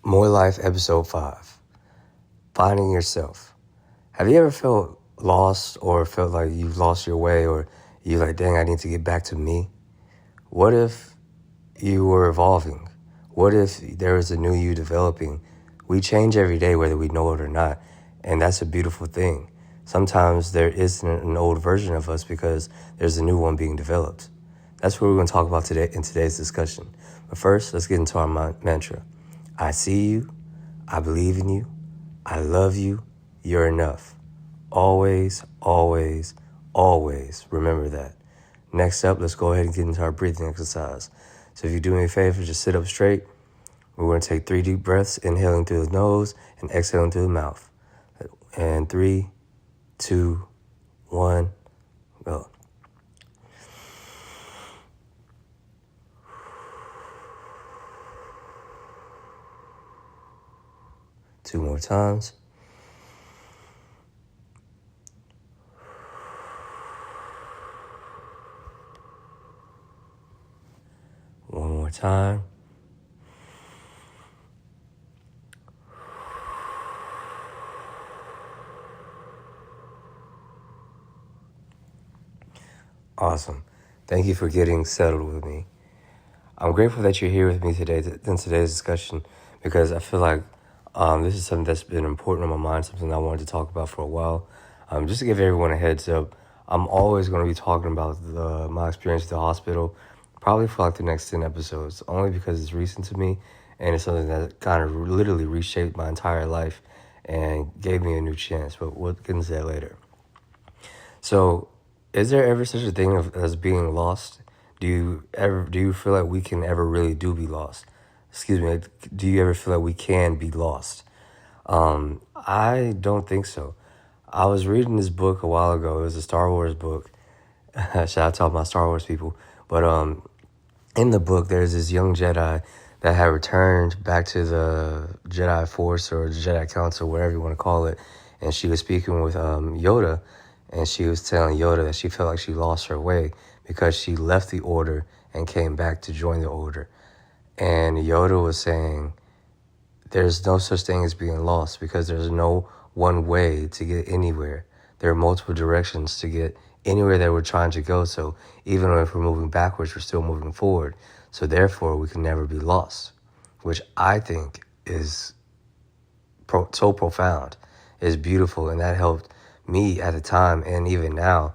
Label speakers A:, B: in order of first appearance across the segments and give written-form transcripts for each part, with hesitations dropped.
A: More Life, Episode 5, Finding Yourself. Have you ever felt lost or felt like you've lost your way or you're like, dang, I need to get back to me? What if you were evolving? What if there was a new you developing? We change every day, whether we know it or not, and that's a beautiful thing. Sometimes there isn't an old version of us because there's a new one being developed. That's what we're going to talk about today in today's discussion. But first, let's get into our mantra. I see you, I believe in you, I love you, you're enough. Always, always, always remember that. Next up, let's go ahead and get into our breathing exercise. So if you do me a favor, just sit up straight. We're going to take 3 deep breaths, inhaling through the nose and exhaling through the mouth. And 3, 2, 1, go. Two more times. One more time. Awesome. Thank you for getting settled with me. I'm grateful that you're here with me today in today's discussion because I feel like this is something that's been important on my mind, something I wanted to talk about for a while. Just to give everyone a heads up, I'm always going to be talking about my experience at the hospital, probably for like the next 10 episodes, only because it's recent to me and it's something that kind of literally reshaped my entire life and gave me a new chance, but we'll get into that later. So, is there ever such a thing as being lost? Do you feel like we can ever really be lost? Excuse me, do you ever feel like we can be lost? I don't think so. I was reading this book a while ago. It was a Star Wars book. Shout out to all my Star Wars people. But in the book, there's this young Jedi that had returned back to the Jedi Force or the Jedi Council, whatever you want to call it. And she was speaking with Yoda. And she was telling Yoda that she felt like she lost her way because she left the Order and came back to join the Order. And Yoda was saying, there's no such thing as being lost because there's no one way to get anywhere. There are multiple directions to get anywhere that we're trying to go. So even if we're moving backwards, we're still moving forward. So therefore, we can never be lost, which I think is so profound, is beautiful. And that helped me at the time and even now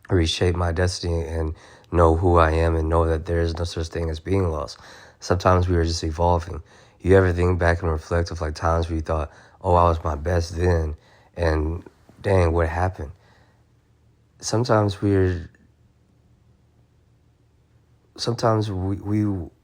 A: reshape my destiny and know who I am and know that there is no such thing as being lost. Sometimes we are just evolving. You ever think back and reflect of like times where you thought, oh, I was my best then, and dang, what happened? Sometimes we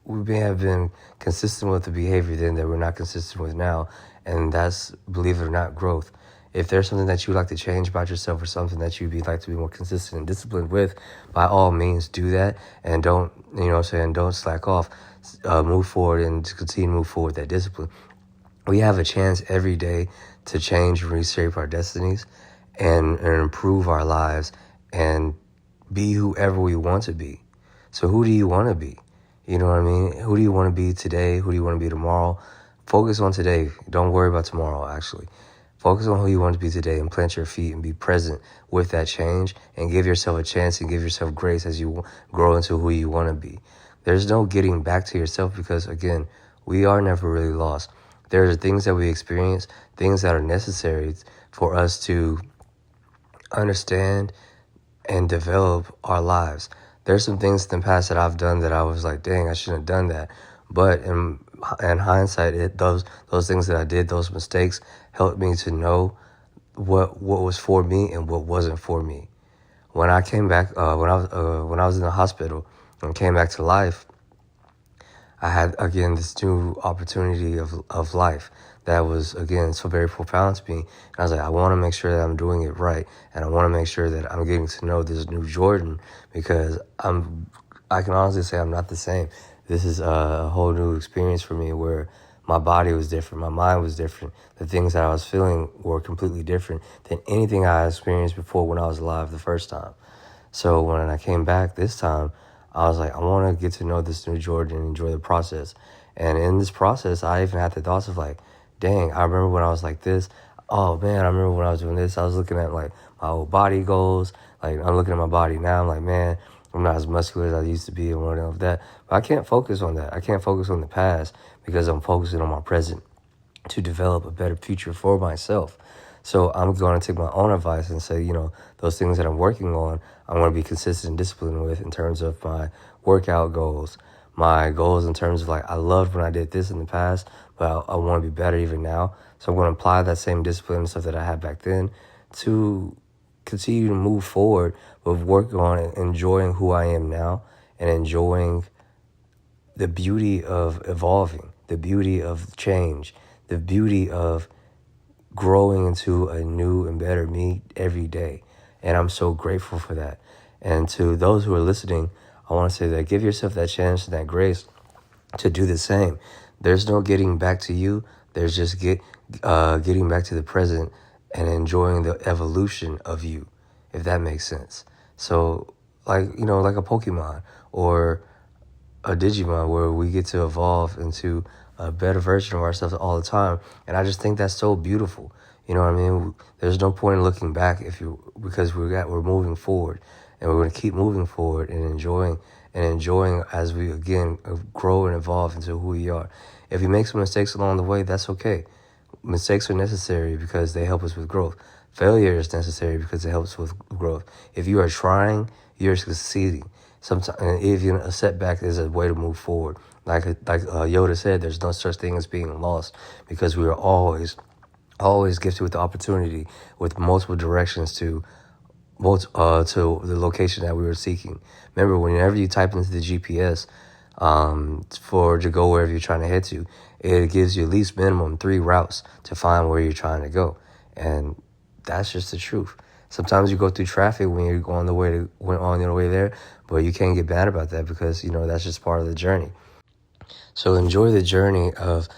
A: may have been consistent with the behavior then that we're not consistent with now, and that's, believe it or not, growth. If there's something that you'd like to change about yourself or something that you'd like to be more consistent and disciplined with, by all means do that and don't slack off. Move forward and continue to move forward with that discipline. We have a chance every day to change and reshape our destinies and improve our lives and be whoever we want to be. So who do you want to be? You know what I mean? Who do you want to be today? Who do you want to be tomorrow? Focus on today. Don't worry about tomorrow, actually. Focus on who you want to be today and plant your feet and be present with that change and give yourself a chance and give yourself grace as you grow into who you want to be. There's no getting back to yourself because, again, we are never really lost. There are things that we experience, things that are necessary for us to understand and develop our lives. There's some things in the past that I've done that I was like, dang, I shouldn't have done that. But in hindsight, those things that I did, those mistakes, helped me to know what was for me and what wasn't for me. When I came back, when I was in the hospital and came back to life, I had again this new opportunity of life that was again so very profound to me. And I was like, I want to make sure that I'm doing it right, and I want to make sure that I'm getting to know this new Jordan because I can honestly say I'm not the same. This is a whole new experience for me where my body was different, my mind was different. The things that I was feeling were completely different than anything I experienced before when I was alive the first time. So when I came back this time, I was like, I want to get to know this new Jordan and enjoy the process. And in this process, I even had the thoughts of like, dang, I remember when I was like this. Oh man, I remember when I was doing this. I was looking at like my old body goals. Like I'm looking at my body now. I'm like, man, I'm not as muscular as I used to be and whatever of that. But I can't focus on that. I can't focus on the past because I'm focusing on my present to develop a better future for myself. So I'm going to take my own advice and say, those things that I'm working on, I want to be consistent and disciplined with in terms of my workout goals, my goals in terms of like, I loved when I did this in the past, but I want to be better even now. So I'm going to apply that same discipline and stuff that I had back then to continue to move forward with work on enjoying who I am now and enjoying the beauty of evolving, the beauty of change, the beauty of growing into a new and better me every day. And I'm so grateful for that. And to those who are listening, I want to say that give yourself that chance and that grace to do the same. There's no getting back to you. There's just getting back to the present and enjoying the evolution of you, if that makes sense. So like a Pokemon or a Digimon where we get to evolve into a better version of ourselves all the time. And I just think that's so beautiful. You know what I mean? There's no point in looking back because we're moving forward, and we're going to keep moving forward and enjoying as we again grow and evolve into who we are. If we make some mistakes along the way, that's okay. Mistakes are necessary because they help us with growth. Failure is necessary because it helps with growth. If you are trying, you're succeeding. Sometimes, even a setback is a way to move forward. Like Yoda said, there's no such thing as being lost because we are always gifted with the opportunity with multiple directions to the location that we were seeking. Remember, whenever you type into the GPS to go wherever you're trying to head to, it gives you at least minimum 3 routes to find where you're trying to go. And that's just the truth. Sometimes you go through traffic when you're on the way there, but you can't get mad about that because, that's just part of the journey. So enjoy the journey of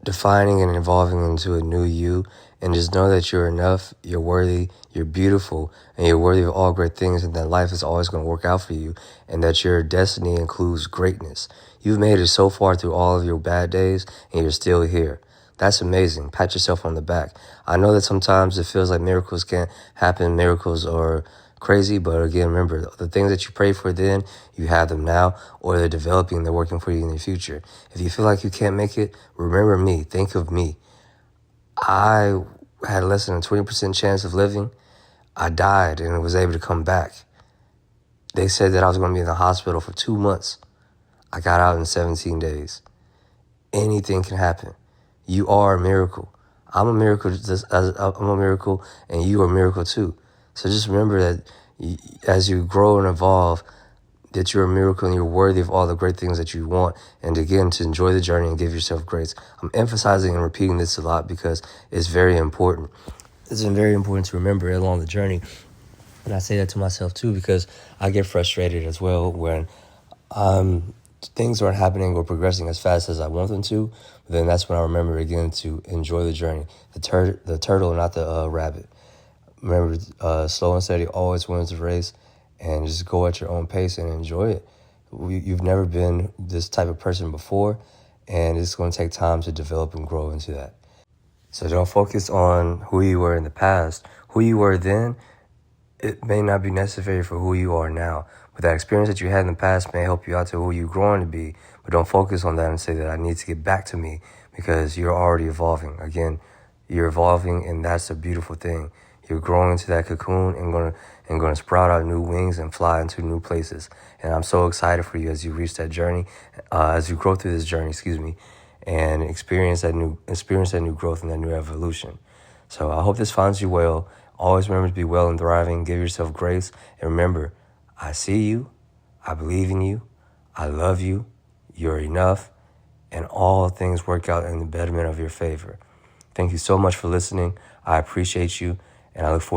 A: defining and evolving into a new you, and just know that you're enough, you're worthy, you're beautiful, and you're worthy of all great things, and that life is always going to work out for you, and that your destiny includes greatness. You've made it so far through all of your bad days, and you're still here. That's amazing. Pat yourself on the back. I know that sometimes it feels like miracles can't happen, miracles are crazy, but again, remember, the things that you pray for then, you have them now, or they're developing, they're working for you in the future. If you feel like you can't make it, remember me. Think of me. I had less than a 20% chance of living. I died and was able to come back. They said that I was going to be in the hospital for 2 months. I got out in 17 days. Anything can happen. You are a miracle. I'm a miracle. I'm a miracle, and you are a miracle too. So just remember that as you grow and evolve, that you're a miracle and you're worthy of all the great things that you want. And again, to enjoy the journey and give yourself grace. I'm emphasizing and repeating this a lot because it's very important. It's very important to remember along the journey. And I say that to myself too because I get frustrated as well when things aren't happening or progressing as fast as I want them to. But then that's when I remember again to enjoy the journey. The turtle, not the rabbit. Remember, slow and steady always wins the race, and just go at your own pace and enjoy it. You've never been this type of person before, and it's going to take time to develop and grow into that. So don't focus on who you were in the past. Who you were then, it may not be necessary for who you are now. But that experience that you had in the past may help you out to who you're growing to be. But don't focus on that and say that I need to get back to me because you're already evolving. Again, you're evolving, and that's a beautiful thing. You're growing into that cocoon and going to sprout out new wings and fly into new places. And I'm so excited for you as you reach that journey, as you grow through this journey, and experience that new growth and that new evolution. So I hope this finds you well. Always remember to be well and thriving. Give yourself grace. And remember, I see you. I believe in you. I love you. You're enough. And all things work out in the betterment of your favor. Thank you so much for listening. I appreciate you. And I look forward